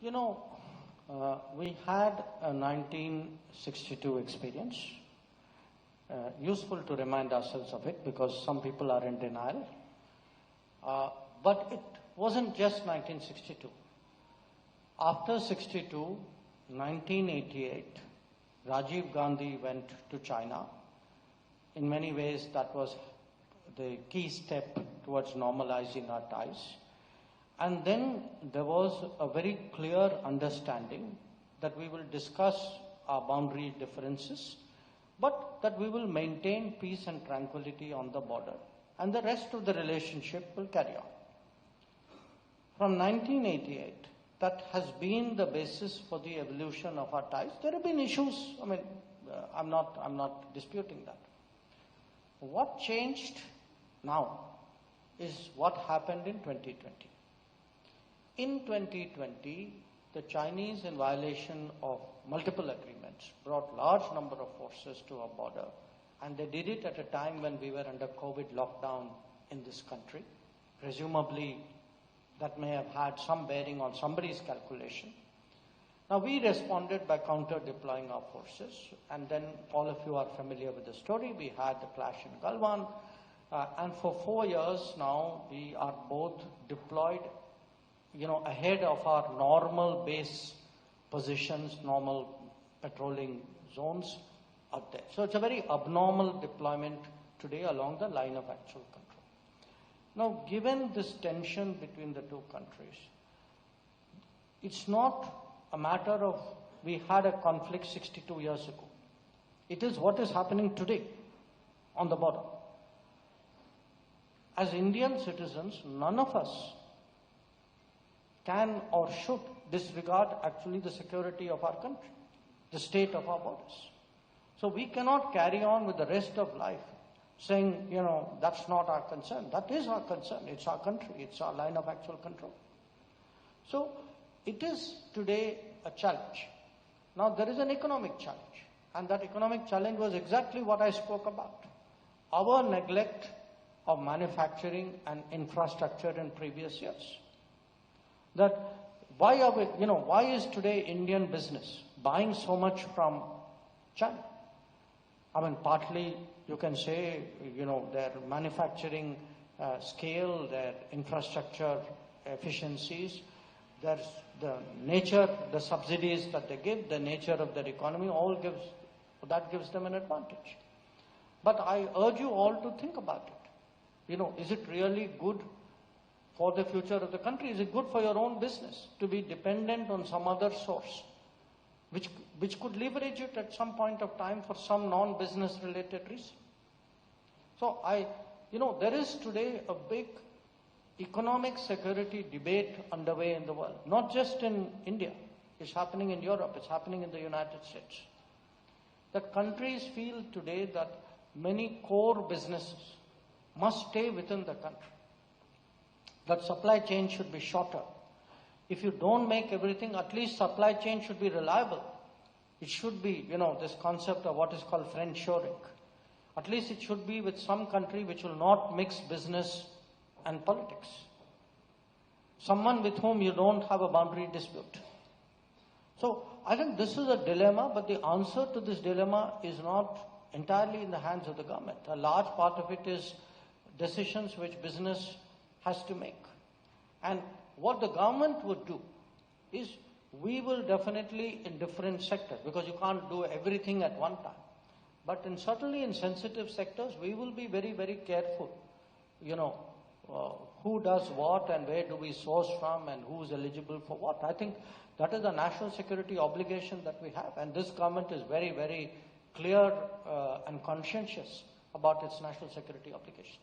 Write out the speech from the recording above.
You know, we had a 1962 experience. Useful to remind ourselves of it because some people are in denial. But it wasn't just 1962. After 62, 1988, Rajiv Gandhi went to China. In many ways, that was the key step towards normalizing our ties. And then there was a very clear understanding that we will discuss our boundary differences, but that we will maintain peace and tranquility on the border, and the rest of the relationship will carry on. From 1988, that has been the basis for the evolution of our ties. There have been issues. I mean, I'm not disputing that. What changed now is what happened in 2020. In 2020, the Chinese, in violation of multiple agreements, brought large number of forces to our border, and they did it at a time when we were under COVID lockdown in this country. Presumably, that may have had some bearing on somebody's calculation. Now, we responded by counter-deploying our forces, and then all of you are familiar with the story. We had the clash in Galwan, and for 4 years now, we are both deployed ahead of our normal base positions, normal patrolling zones out there. So it's a very abnormal deployment today along the line of actual control. Now, given this tension between the two countries, it's not a matter of we had a conflict 62 years ago. It is what is happening today on the border. As Indian citizens, none of us can or should disregard actually the security of our country, the state of our borders. So we cannot carry on with the rest of life saying, that's not our concern. That is our concern. It's our country. It's our line of actual control. So it is today a challenge. Now there is an economic challenge, and that economic challenge was exactly what I spoke about. Our neglect of manufacturing and infrastructure in previous years. That why is today Indian business buying so much from China? I mean, partly you can say, their manufacturing scale, their infrastructure efficiencies, there's the nature, the subsidies that they give, the nature of their economy, that gives them an advantage. But I urge you all to think about it. Is it really good for the future of the country? Is it good for your own business to be dependent on some other source, which could leverage it at some point of time for some non-business related reason? So there is today a big economic security debate underway in the world, not just in India. It's happening in Europe, it's happening in the United States. That countries feel today that many core businesses must stay within the country. That supply chain should be shorter. If you don't make everything, at least supply chain should be reliable. It should be, this concept of what is called friendshoring. At least it should be with some country which will not mix business and politics. Someone with whom you don't have a boundary dispute. So I think this is a dilemma, but the answer to this dilemma is not entirely in the hands of the government. A large part of it is decisions which business has to make. And what the government would do is we will definitely in different sectors, because you can't do everything at one time. But certainly in sensitive sectors, we will be very, very careful, who does what and where do we source from and who is eligible for what. I think that is a national security obligation that we have. And this government is very, very clear and conscientious about its national security obligations.